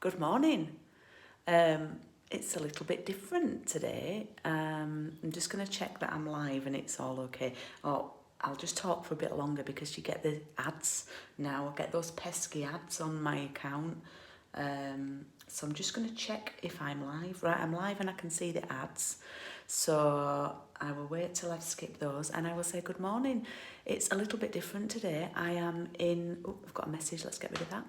Good morning. It's a little bit different today. I'm just going to check that I'm live and it's all okay. Oh, I'll just talk for a bit longer because you get the ads now. I get those pesky ads on my account. So I'm just going to check if I'm live. Right, I'm live and I can see the ads. So I will wait till I've skipped those and I will say good morning. It's a little bit different today. I am in... Oh, I've got a message. Let's get rid of that.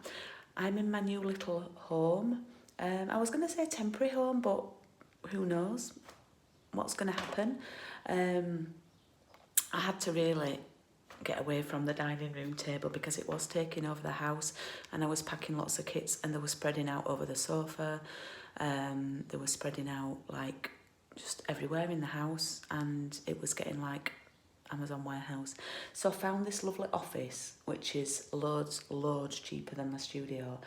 I'm in my new little home. I was going to say temporary home, but who knows what's going to happen. I had to really get away from the dining room table because it was taking over the house and I was packing lots of kits and they were spreading out over the sofa. They were spreading out like just everywhere in the house and it was getting like Amazon warehouse. So I found this lovely office which is loads cheaper than my studio,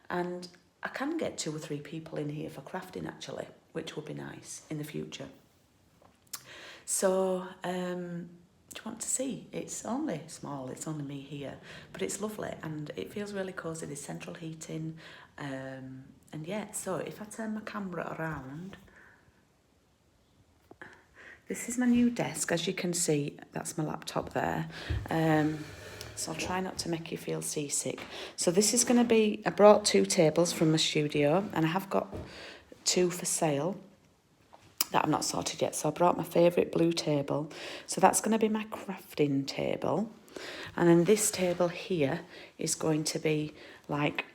and I can get 2 or 3 people in here for crafting actually, which would be nice in the future. So do you want to see? It's only small, it's only me here, but it's lovely and it feels really cosy. There's central heating, and yeah, so if I turn my camera around, this is my new desk. As you can see, that's my laptop there. So I'll try not to make you feel seasick. So this is going to be, I brought 2 tables from my studio and I have got 2 for sale that I've not sorted yet. So I brought my favourite blue table. So that's going to be my crafting table. And then this table here is going to be like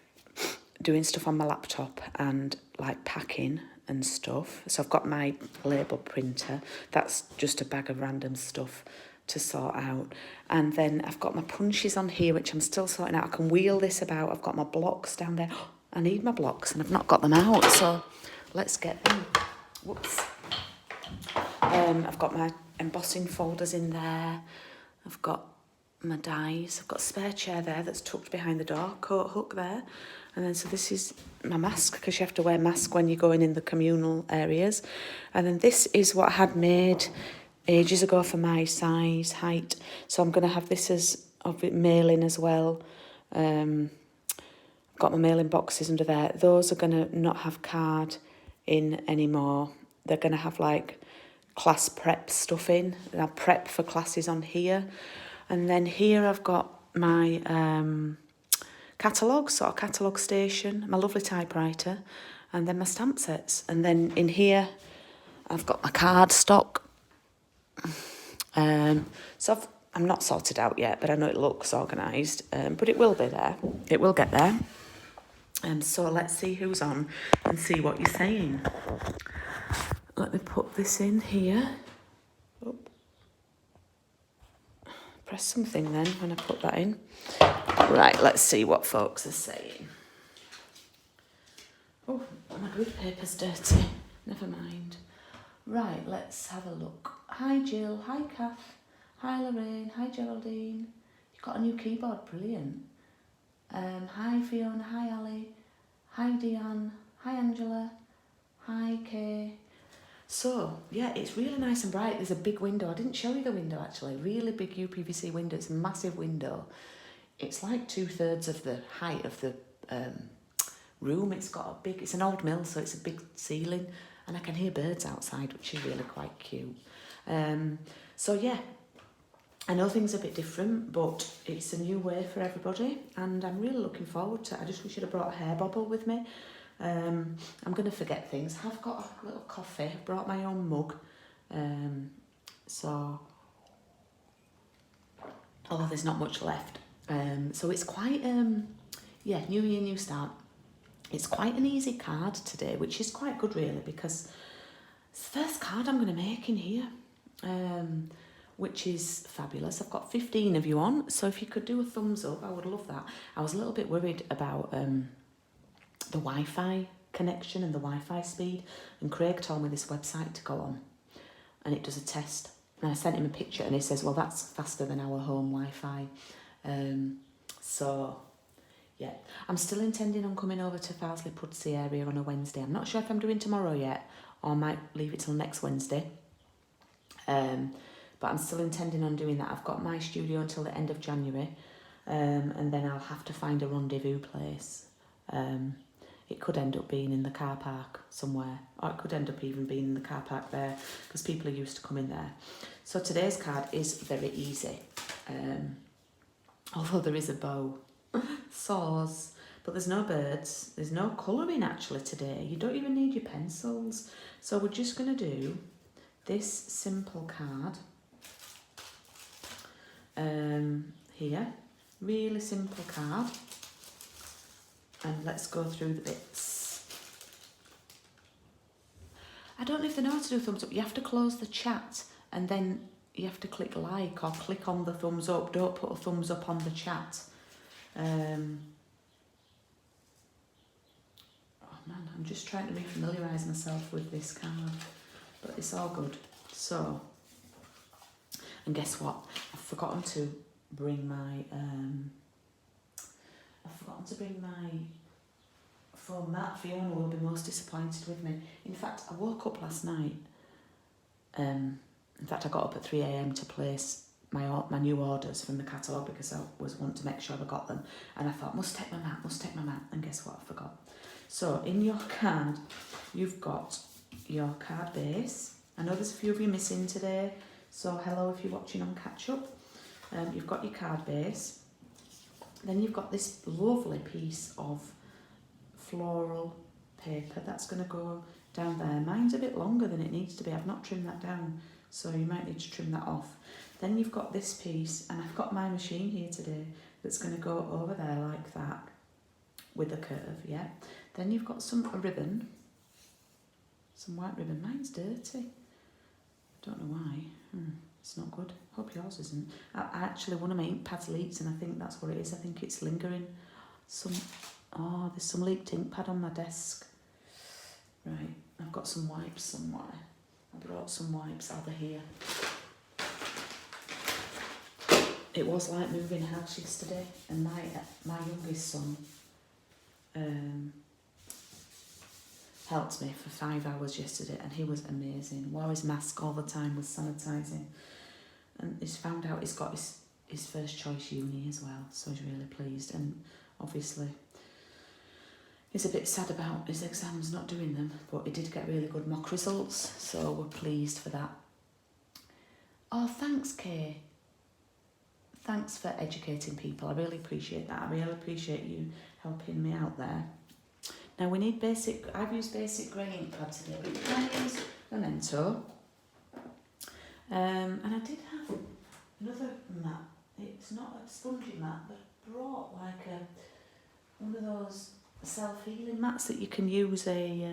doing stuff on my laptop and like packing and stuff. So I've got my label printer. That's just a bag of random stuff to sort out. And then I've got my punches on here, which I'm still sorting out. I can wheel this about. I've got my blocks down there. I need my blocks and I've not got them out. So let's get them. Whoops. I've got my embossing folders in there. I've got my dies. I've got a spare chair there that's tucked behind the door, coat hook there. And then so this is my mask, because you have to wear a mask when you're going in the communal areas. And then this is what I had made ages ago for my size, height. So I'm going to have this as mailing as well. I've got my mailing boxes under there. Those are going to not have card in anymore. They're going to have like class prep stuff in. I'll prep for classes on here. And then here I've got my catalogue, sort of catalogue station, my lovely typewriter, and then my stamp sets. And then in here I've got my card stock. So I'm not sorted out yet, but I know it looks organised, but it will be there. It will get there. So let's see who's on and see what you're saying. Let me put this in here. Oh. Press something then when I put that in. Right, let's see what folks are saying. Oh, my grid paper's dirty. Never mind. Right, let's have a look. Hi Jill, hi Kath, hi Lorraine, hi Geraldine. You've got a new keyboard, brilliant. Hi Fiona, hi Ali, hi Diane, hi Angela, hi Kay. So, yeah, it's really nice and bright. There's a big window. I didn't show you the window, actually. Really big UPVC window. It's a massive window. It's like 2/3 of the height of the room. It's an old mill, so it's a big ceiling. And I can hear birds outside, which is really quite cute. So, yeah, I know things are a bit different, but it's a new way for everybody. And I'm really looking forward to it. I just wish I'd have brought a hair bobble with me. I'm going to forget things. I've got a little coffee, brought my own mug. So, although there's not much left. So it's quite, new year, new start. It's quite an easy card today, which is quite good really, because it's the first card I'm going to make in here, which is fabulous. I've got 15 of you on, so if you could do a thumbs up, I would love that. I was a little bit worried about the Wi-Fi connection and the Wi-Fi speed, and Craig told me this website to go on and it does a test, and I sent him a picture and he says, well, that's faster than our home Wi-Fi. So yeah, I'm still intending on coming over to Farsley Pudsey area on a Wednesday. I'm not sure if I'm doing tomorrow yet, or I might leave it till next Wednesday, but I'm still intending on doing that. I've got my studio until the end of January, and then I'll have to find a rendezvous place. it could end up being in the car park somewhere, or it could end up even being in the car park there, because people are used to coming there. So today's card is very easy, although there is a bow, saws, but there's no birds, there's no colouring actually today. You don't even need your pencils. So we're just going to do this simple card here, really simple card, and let's go through the bits. I don't know if they know how to do thumbs up. You have to close the chat and then you have to click like or click on the thumbs up. Don't put a thumbs up on the chat. Oh man, I'm just trying to refamiliarise myself with this card, but it's all good. So, and guess what? I've forgotten to bring my foam mat. Fiona will be most disappointed with me. In fact, I woke up last night. In fact, I got up at 3 AM to place my new orders from the catalogue because I was wanting to make sure I got them. And I thought, must take my mat. And guess what? I forgot. So in your card, you've got your card base. I know there's a few of you missing today, so hello if you're watching on catch up. You've got your card base. Then you've got this lovely piece of floral paper that's going to go down there. Mine's a bit longer than it needs to be. I've not trimmed that down, so you might need to trim that off. Then you've got this piece, and I've got my machine here today that's going to go over there like that with a curve, yeah. Then you've got some ribbon, some white ribbon. Mine's dirty. Don't know why. It's not good. Hope yours isn't. Actually, one of my ink pads leaks, and I think that's what it is. I think it's lingering. There's some leaked ink pad on my desk. Right, I've got some wipes somewhere. I brought some wipes over here. It was like moving house yesterday, and my youngest son helped me for 5 hours yesterday, and he was amazing. Wore his mask all the time, was sanitising, and he's found out he's got his first choice uni as well, so he's really pleased. And obviously he's a bit sad about his exams, not doing them, but he did get really good mock results, so we're pleased for that. Oh, thanks, Kay. Thanks for educating people. I really appreciate that. I really appreciate you helping me out there. Now we need I've used basic grey ink pad today, but you can use Memento. And I did have another mat. It's not a spongy mat, but I brought like one of those self-healing mats that you can use a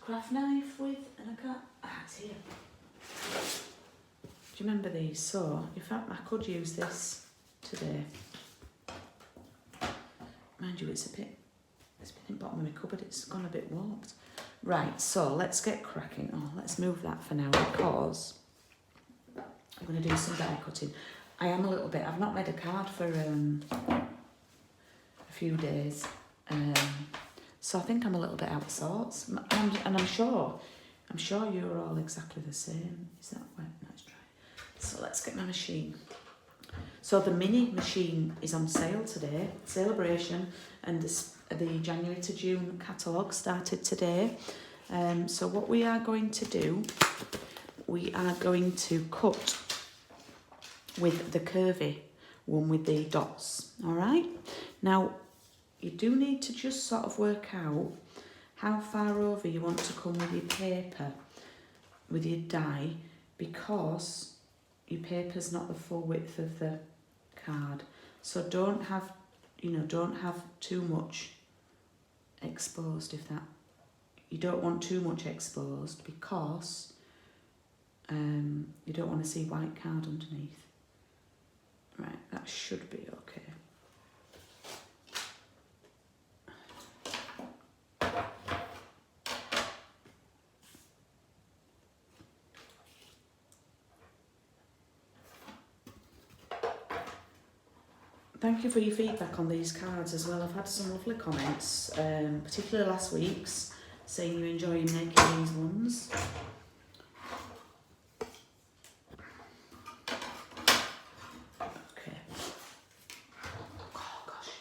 craft knife with, and I can't, it's here. Do you remember these? So, in fact, I could use this today. Mind you, it's been in the bottom of my cupboard, it's gone a bit warped. Right, so let's get cracking. Let's move that for now because I'm going to do some die cutting. I've not made a card for a few days, so I think I'm a little bit out of sorts, and I'm sure you're all exactly the same. Is that wet? No, it's dry. So let's get my machine. So the mini machine is on sale today, celebration, and the January to June catalogue started today. So what we are going to do, we are going to cut with the curvy one with the dots, all right? Now, you do need to just sort of work out how far over you want to come with your paper, with your die, because your paper's not the full width of the card. So don't have too much exposed, you don't want too much exposed because you don't want to see white card underneath. Right, that should be okay. Thank you for your feedback on these cards as well. I've had some lovely comments, particularly last week's, saying you're enjoying making these ones. Okay. Oh gosh,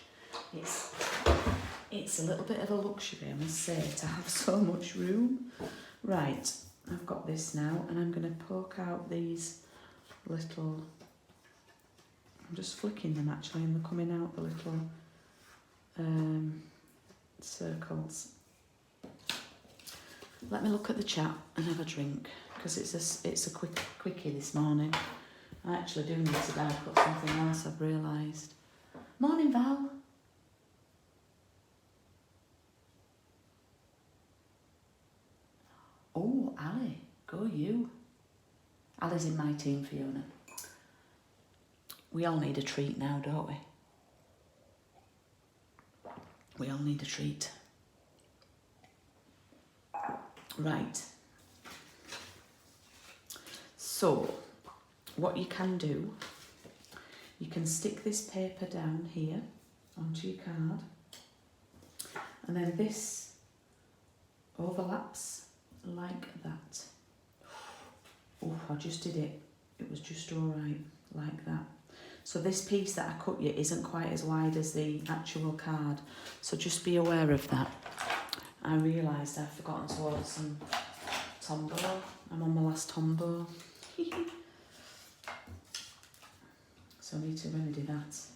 it's It's a little bit of a luxury, I must say, to have so much room. Right, I've got this now, and I'm going to poke out these little... I'm just flicking them actually, and they're coming out the little circles. Let me look at the chat and have a drink, because it's a quickie this morning. I actually do need to buy up something else, I've realised. Morning, Val. Oh, Ali, go you. Ali's in my team, Fiona. We all need a treat now, don't we? We all need a treat. Right. So, what you can do, you can stick this paper down here onto your card, and then this overlaps like that. Oh, I just did it. It was just all right, like that. So this piece that I cut you isn't quite as wide as the actual card, so just be aware of that. I realised I've forgotten to order some Tombow. I'm on my last Tombow. So I need to remedy that.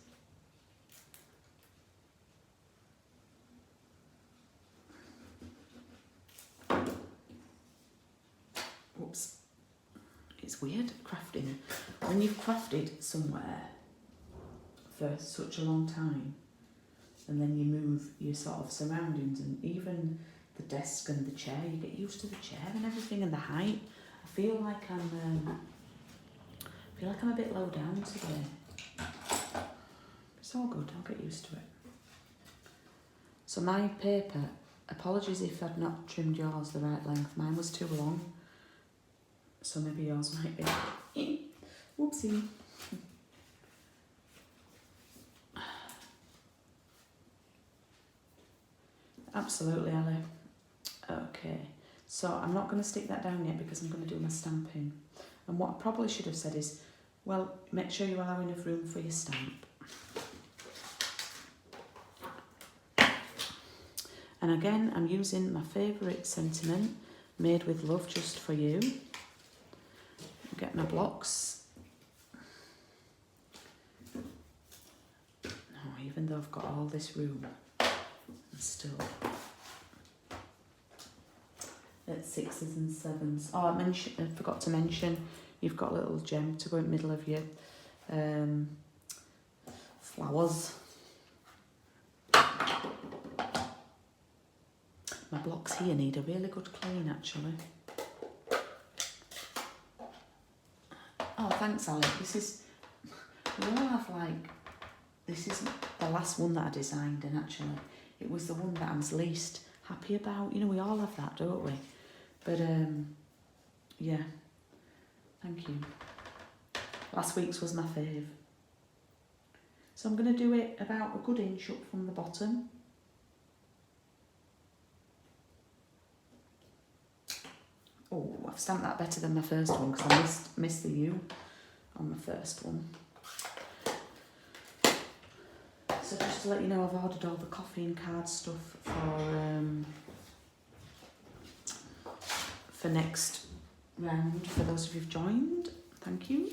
Whoops. It's weird crafting. When you've crafted somewhere for such a long time, and then you move your sort of surroundings, and even the desk and the chair, you get used to the chair and everything and the height. I feel like I'm a bit low down today. It's all good, I'll get used to it. So my paper, apologies if I'd not trimmed yours the right length, mine was too long. So maybe yours might be. Whoopsie. Absolutely, Ali. Okay, so I'm not going to stick that down yet because I'm going to do my stamping. And what I probably should have said is, well, make sure you allow enough room for your stamp. And again, I'm using my favourite sentiment, made with love just for you. Get my blocks. No, even though I've got all this room, I'm still at 6s and 7s. Oh, I forgot to mention, you've got a little gem to go in the middle of your flowers. My blocks here need a really good clean, actually. Oh, thanks, Ali. We all have this is the last one that I designed, and actually it was the one that I was least happy about. You know, we all have that, don't we? But, yeah, thank you. Last week's was my fave. So I'm going to do it about a good inch up from the bottom. Oh, I've stamped that better than my first one because I missed the U on the first one. So just to let you know, I've ordered all the coffee and card stuff for next round, for those of you who've joined. Thank you.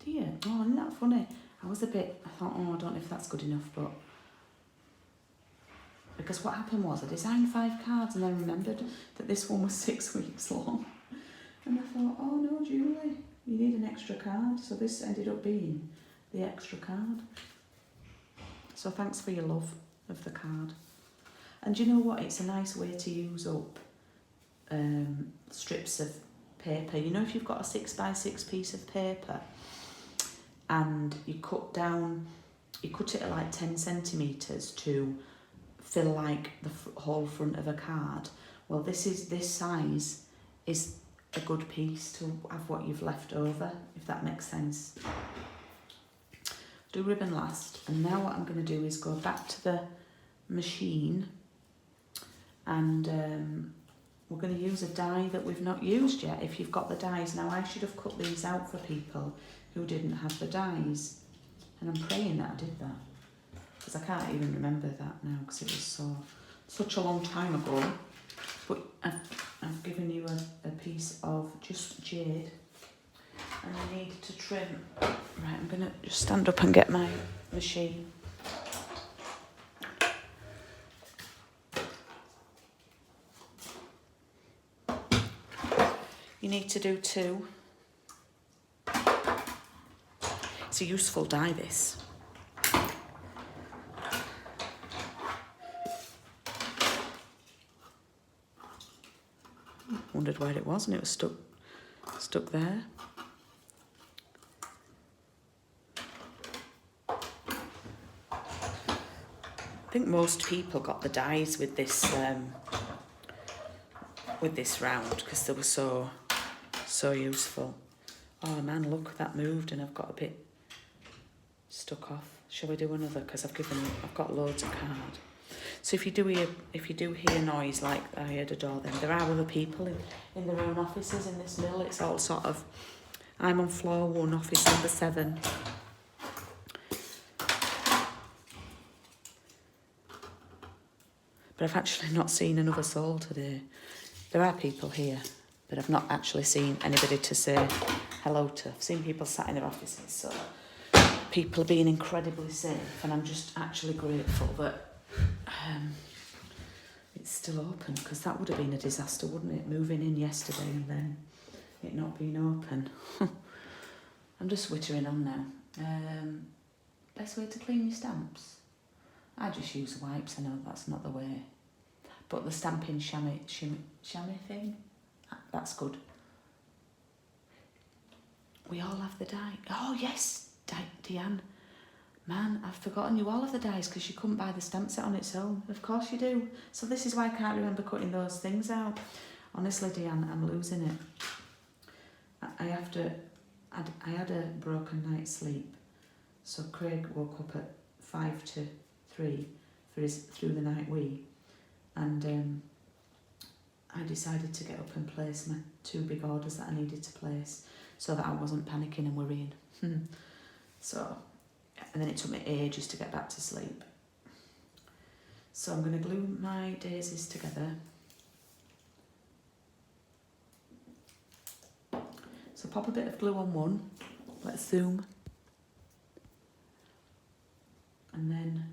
Dear, oh, isn't that funny? I thought, oh, I don't know if that's good enough, but... Because what happened was I designed 5 cards and then remembered that this one was 6 weeks long. And I thought, oh no, Julie, you need an extra card. So this ended up being the extra card. So thanks for your love of the card. And do you know what? It's a nice way to use up strips of paper. You know, if you've got a 6x6 piece of paper and you cut it at like 10 centimetres to fill like the whole front of a card. Well, this size is a good piece to have what you've left over, if that makes sense. Do ribbon last, and now what I'm going to do is go back to the machine, and we're going to use a die that we've not used yet. If you've got the dies, now I should have cut these out for people who didn't have the dies, and I'm praying that I did that. because I can't even remember that now because it was such a long time ago. But I've given you a piece of just jade, and I need to trim. Right, I'm going to just stand up and get my machine. You need to do 2. It's a useful die, this. Wondered where it was, and it was stuck there. I think most people got the dies with this round because they were so useful. Oh man, look, that moved and I've got a bit stuck off. Shall we do another? Because I've got loads of card. So if you do hear noise like I heard a door, then there are other people in their own offices in this mill. It's all sort of. I'm on floor 1, office number 7. But I've actually not seen another soul today. There are people here, but I've not actually seen anybody to say hello to. I've seen people sat in their offices, so people are being incredibly safe, and I'm just actually grateful that it's still open, because that would have been a disaster, wouldn't it? Moving in yesterday and then it not being open. I'm just wittering on now. Best way to clean your stamps? I just use wipes. I know that's not the way. But the stamping chamois thing, that's good. We all have the die. Oh yes, Deanne. Man, I've forgotten you all have the dies because you couldn't buy the stamp set on its own. Of course you do. So this is why I can't remember cutting those things out. Honestly, Deanne, I'm losing it. I had a broken night's sleep. So Craig woke up at 5 to 3 for his through the night wee, and I decided to get up and place my 2 big orders that I needed to place so that I wasn't panicking and worrying. So, and then it took me ages to get back to sleep. So I'm going to glue my daisies together. So pop a bit of glue on one. Let's zoom. And then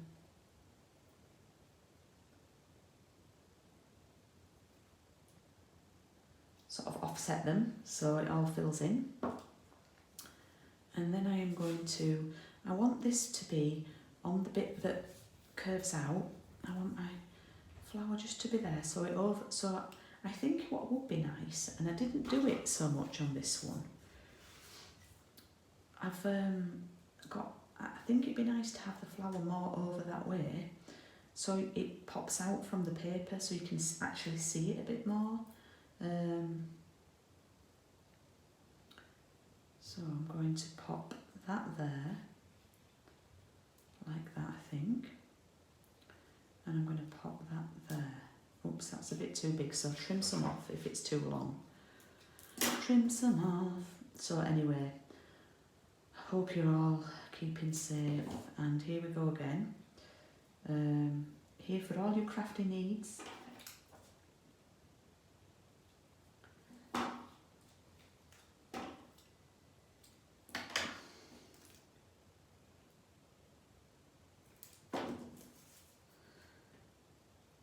sort of offset them so it all fills in. And then I am going to, I want this to be on the bit that curves out. I want my flower just to be there, so I think what would be nice, and I didn't do it so much on this one, I think it'd be nice to have the flower more over that way, so it pops out from the paper so you can actually see it a bit more. So I'm going to pop that there, like that I think, and I'm going to pop that there. Oops, that's a bit too big, so trim some off if it's too long. Trim some off. So anyway, I hope you're all keeping safe, and here we go again. Here for all your crafty needs.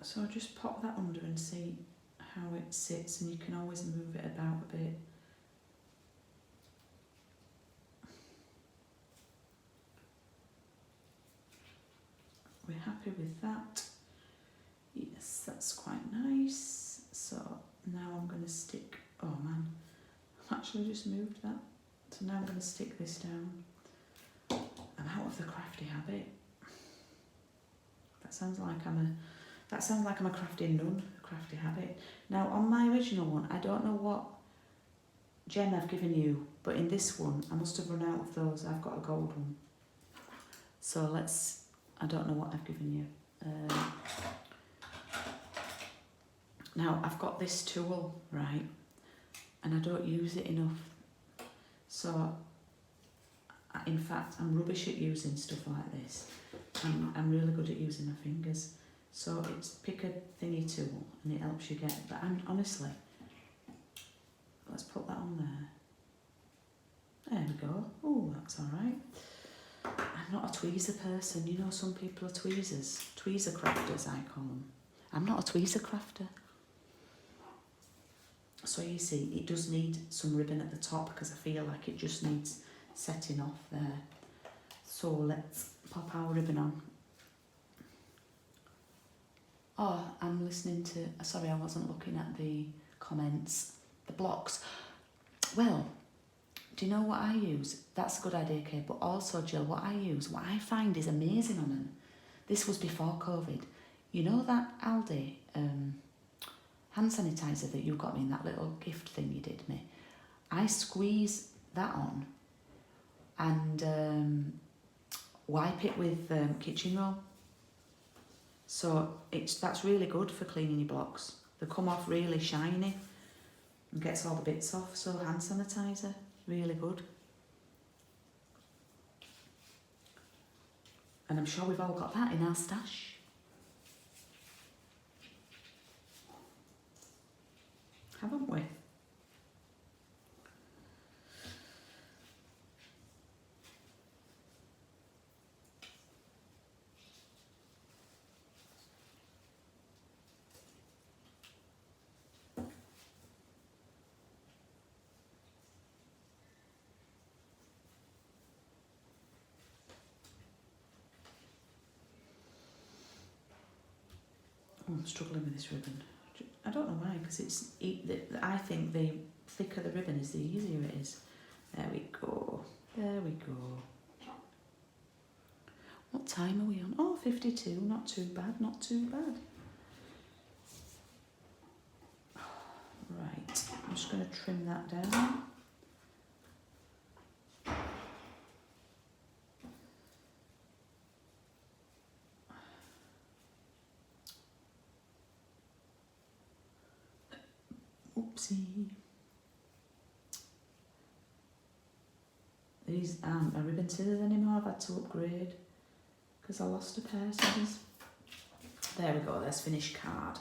So I'll just pop that under and see how it sits, and you can always move it about a bit. We're happy with that. Yes, that's quite nice. So now I'm going to stick, oh man, I've actually just moved that. So now I'm going to stick this down. I'm out of the crafty habit. That sounds like I'm a crafty nun, a crafty habit. Now on my original one, I don't know what gem I've given you, but in this one, I must have run out of those. I've got a gold one. So I don't know what I've given you. Now I've got this tool, right, and I don't use it enough. So in fact, I'm rubbish at using stuff like this. I'm really good at using my fingers. So it's pick a thingy tool and it helps you get, but honestly, let's put that on there. There we go. Oh, that's all right. I'm not a tweezer person. You know, some people are tweezers. Tweezer crafters, I call them. I'm not a tweezer crafter. So you see, it does need some ribbon at the top because I feel like it just needs setting off there. So let's pop our ribbon on. Oh, I'm listening to, sorry, I wasn't looking at the comments, the blocks. Well, do you know what I use? That's a good idea, Kate, but also, Jill, what I find is amazing on them. This was before COVID. You know that Aldi hand sanitizer that you got me in that little gift thing you did me? I squeeze that on and wipe it with kitchen roll. So that's really good for cleaning your blocks. They come off really shiny and gets all the bits off. So hand sanitizer, really good. And I'm sure we've all got that in our stash. Haven't we? I'm struggling with this ribbon. I don't know why, because I think the thicker the ribbon is, the easier it is. There we go. There we go. What time are we on? Oh, 52. Not too bad, not too bad. Right, I'm just going to trim that down. Oopsie. These aren't my ribbon scissors anymore. I've had to upgrade because I lost a pair of scissors. There we go, there's finished card.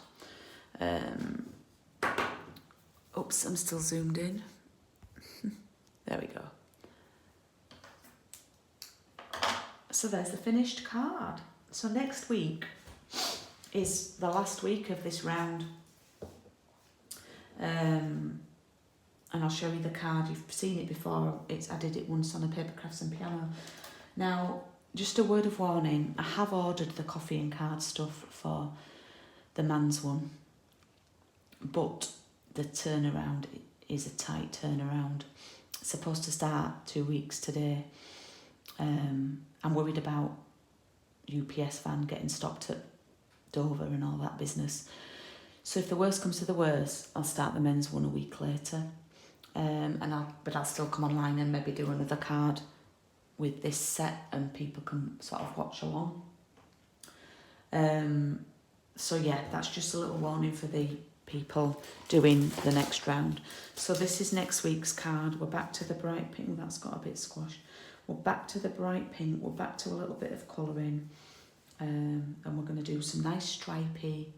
Oops, I'm still zoomed in. There we go. So there's the finished card. So next week is the last week of this round. And I'll show you the card. You've seen it before. I did it once on a paper crafts and piano. Now, just a word of warning, I have ordered the coffee and card stuff for the man's one, but the turnaround is a tight turnaround. It's supposed to start 2 weeks today. I'm worried about UPS van getting stopped at Dover and all that business. So if the worst comes to the worst, I'll start the men's one a week later. But I'll still come online and maybe do another card with this set and people can sort of watch along. So yeah, that's just a little warning for the people doing the next round. So this is next week's card. We're back to the bright pink. That's got a bit squashed. We're back to the bright pink. We're back to a little bit of colouring. And we're going to do some nice stripy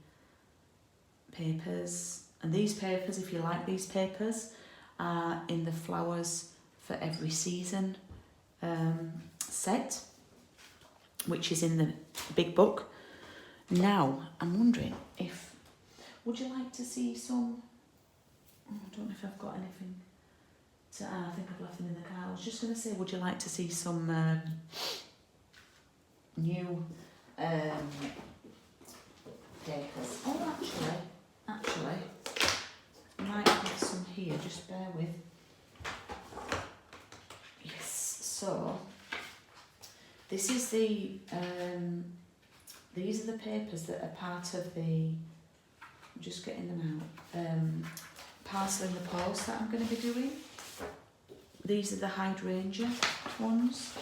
papers. And these papers, if you like these papers, are in the Flowers for Every Season set, which is in the big book. Now, I'm wondering if, would you like to see some, I don't know if I've got anything to, I think I've left them in the car. I was just going to say, would you like to see some new papers? Oh, actually, I might have some here, just bear with. Yes, so this is the, these are the papers that are part of the, I'm just getting them out, parcel in the post that I'm going to be doing. These are the hydrangea ones.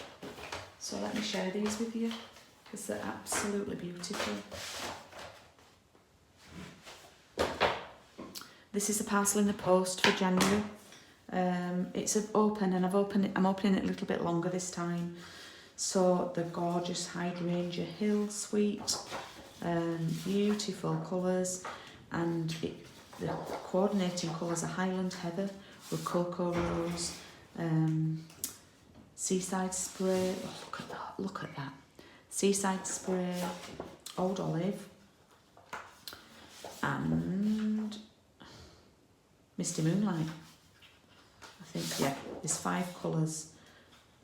So let me share these with you because they're absolutely beautiful. This is a parcel in the post for January. It's open and I'm opening it a little bit longer this time. So the gorgeous Hydrangea Hill Suite, beautiful colours, and the coordinating colours are Highland Heather with Cocoa Rose, Seaside Spray, oh, look at that, Seaside Spray, Old Olive, and Misty Moonlight. I think, yeah, there's 5 colours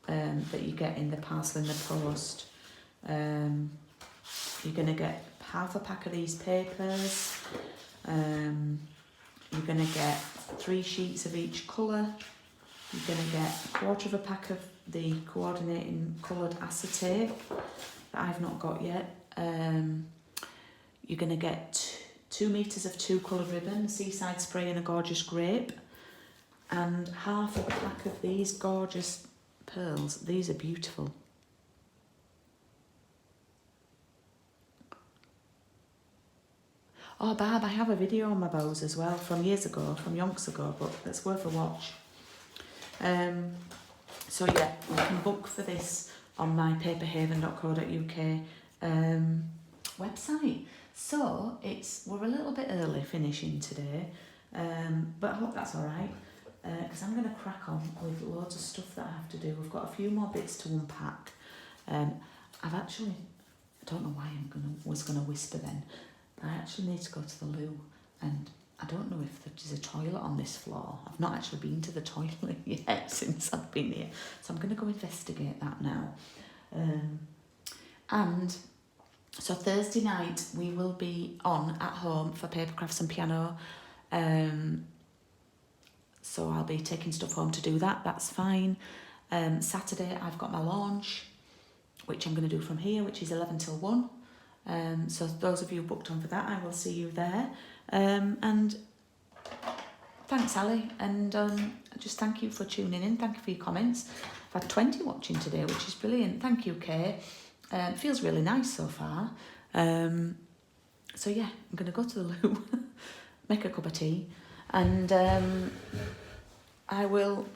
that you get in the parcel in the post. You're going to get half a pack of these papers. You're going to get 3 sheets of each colour. You're going to get a quarter of a pack of the coordinating coloured acetate that I've not got yet. You're going to get 2 metres of 2 colour ribbon, Seaside Spray and a gorgeous grape, and half a pack of these gorgeous pearls. These are beautiful. Oh, Barb, I have a video on my bows as well from years ago, from yonks ago, but it's worth a watch. So yeah, you can book for this on my paperhaven.co.uk website. So we're a little bit early finishing today, but I hope that's all right, because I'm going to crack on with loads of stuff that I have to do. We've got a few more bits to unpack. I don't know why was gonna whisper then. I actually need to go to the loo, and I don't know if there's a toilet on this floor. I've not actually been to the toilet yet since I've been here, so I'm going to go investigate that now. And so Thursday night we will be on at home for paper crafts and piano. So I'll be taking stuff home to do that. That's fine. Saturday I've got my launch, which I'm going to do from here, which is 11 till 1. So those of you booked on for that, I will see you there. And thanks, Ali, and just thank you for tuning in. Thank you for your comments. I've had 20 watching today, which is brilliant. Thank you, Kay. It feels really nice so far. So yeah, I'm going to go to the loo, make a cup of tea, and I will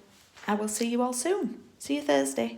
see you all soon. See you Thursday.